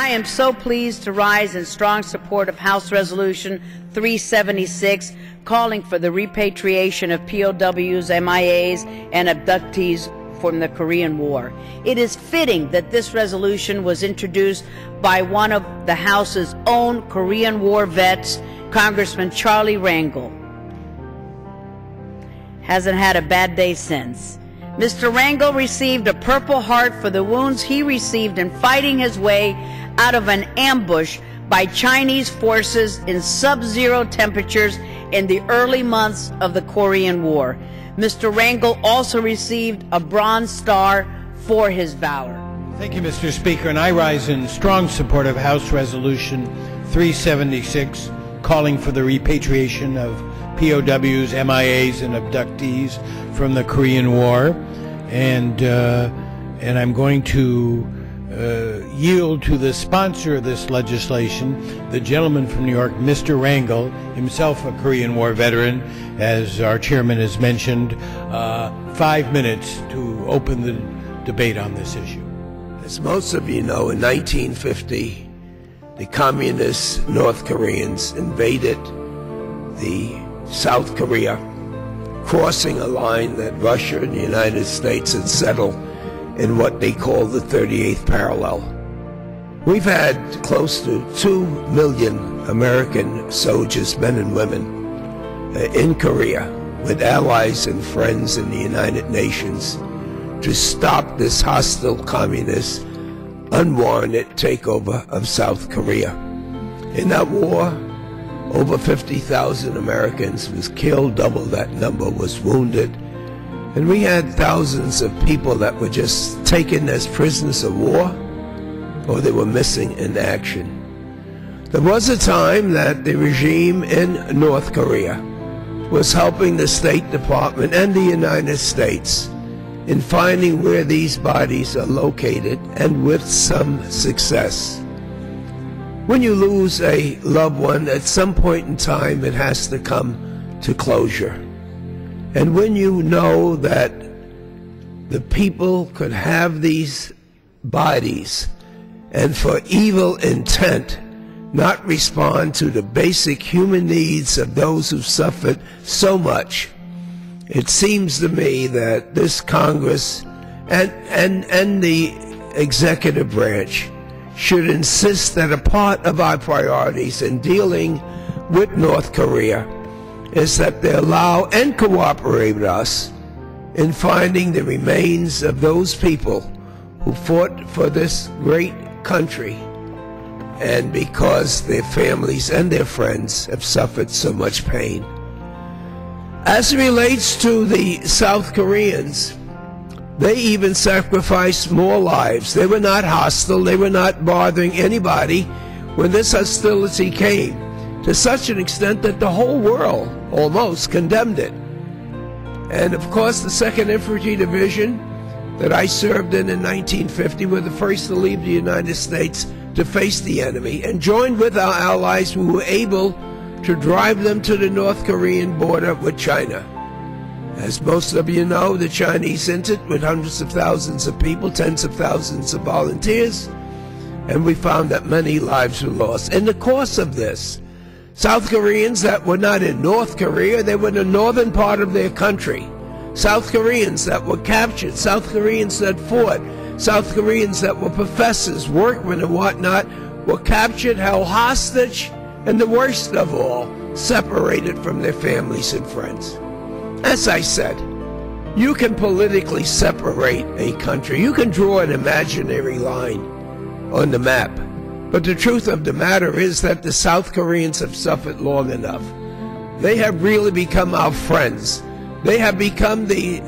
I am so pleased to rise in strong support of House Resolution 376, calling for the repatriation of POWs, MIAs, and abductees from the Korean War. It is fitting that this resolution was introduced by one of the House's own Korean War vets, Congressman Charles Rangel. Hasn't had a bad day since. Mr. Rangel received a Purple Heart for the wounds he received in fighting his way out of an ambush by Chinese forces in sub-zero temperatures in the early months of the Korean War. Mr. Rangel also received a Bronze Star for his valor. Thank you, Mr. Speaker, and I rise in strong support of House Resolution 376, calling for the repatriation of POWs, MIAs, and abductees from the Korean War, and I'm going to yield to the sponsor of this legislation, the gentleman from New York, Mr. Rangel, himself a Korean War veteran, as our chairman has mentioned, 5 minutes to open the debate on this issue. As most of you know, in 1950, the communist North Koreans invaded the South Korea, crossing a line that Russia and the United States had settled in what they call the 38th parallel. We've had close to 2 million American soldiers, men and women, in Korea with allies and friends in the United Nations to stop this hostile communist, unwarranted takeover of South Korea. In that war, over 50,000 Americans was killed, double that number was wounded, and we had thousands of people that were just taken as prisoners of war, or they were missing in action. There was a time that the regime in North Korea was helping the State Department and the United States in finding where these bodies are located, and with some success. When you lose a loved one, at some point in time it has to come to closure. And when you know that the people could have these bodies and for evil intent not respond to the basic human needs of those who suffered so much, it seems to me that this Congress and the executive branch should insist that a part of our priorities in dealing with North Korea is that they allow and cooperate with us in finding the remains of those people who fought for this great country, and because their families and their friends have suffered so much pain. As it relates to the South Koreans, they even sacrificed more lives. They were not hostile. They were not bothering anybody when this hostility came, to such an extent that the whole world almost condemned it. And of course, the 2nd Infantry Division that I served in 1950 were the first to leave the United States to face the enemy, and joined with our allies who were able to drive them to the North Korean border with China. As most of you know, the Chinese entered with hundreds of thousands of people, tens of thousands of volunteers, and we found that many lives were lost. In the course of this, South Koreans that were not in North Korea, they were in the northern part of their country. South Koreans that were captured, South Koreans that fought, South Koreans that were professors, workmen, and whatnot, were captured, held hostage, and the worst of all, separated from their families and friends. As I said, you can politically separate a country. You can draw an imaginary line on the map. But the truth of the matter is that the South Koreans have suffered long enough. They have really become our friends. They have become the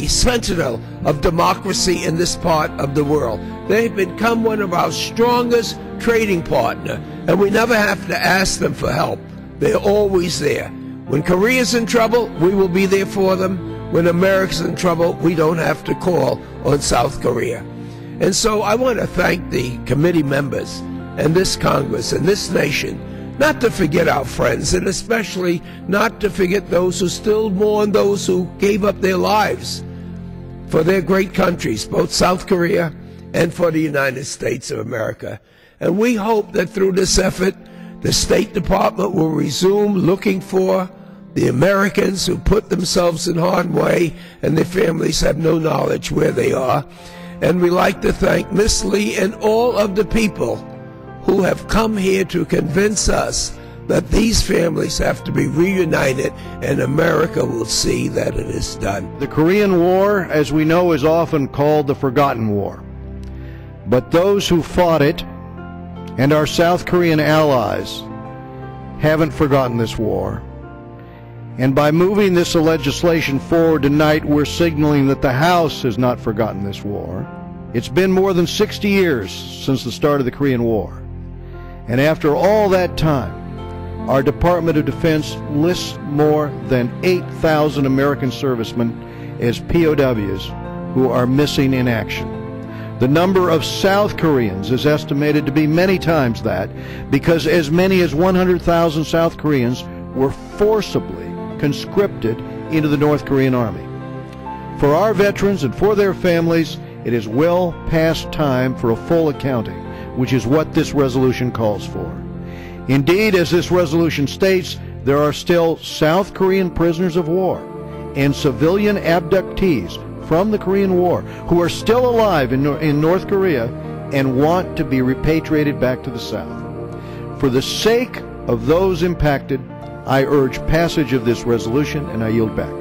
sentinel of democracy in this part of the world. They've become one of our strongest trading partners, and we never have to ask them for help. They're always there. When Korea's in trouble, we will be there for them. When America's in trouble, we don't have to call on South Korea. And so I want to thank the committee members and this Congress and this nation not to forget our friends, and especially not to forget those who still mourn those who gave up their lives for their great countries, both South Korea and for the United States of America. And we hope that through this effort, the State Department will resume looking for the Americans who put themselves in harm's way and their families have no knowledge where they are. And we'd like to thank Miss Lee and all of the people who have come here to convince us that these families have to be reunited, and America will see that it is done. The Korean War, as we know, is often called the Forgotten War. But those who fought it and our South Korean allies haven't forgotten this war. And by moving this legislation forward tonight, we're signaling that the House has not forgotten this war. It's been more than 60 years since the start of the Korean War. And after all that time, our Department of Defense lists more than 8,000 American servicemen as POWs who are missing in action. The number of South Koreans is estimated to be many times that, because as many as 100,000 South Koreans were forcibly conscripted into the North Korean Army. For our veterans and for their families, it is well past time for a full accounting, which is what this resolution calls for. Indeed, as this resolution states, there are still South Korean prisoners of war and civilian abductees from the Korean War who are still alive in North Korea and want to be repatriated back to the South. For the sake of those impacted, I urge passage of this resolution, and I yield back.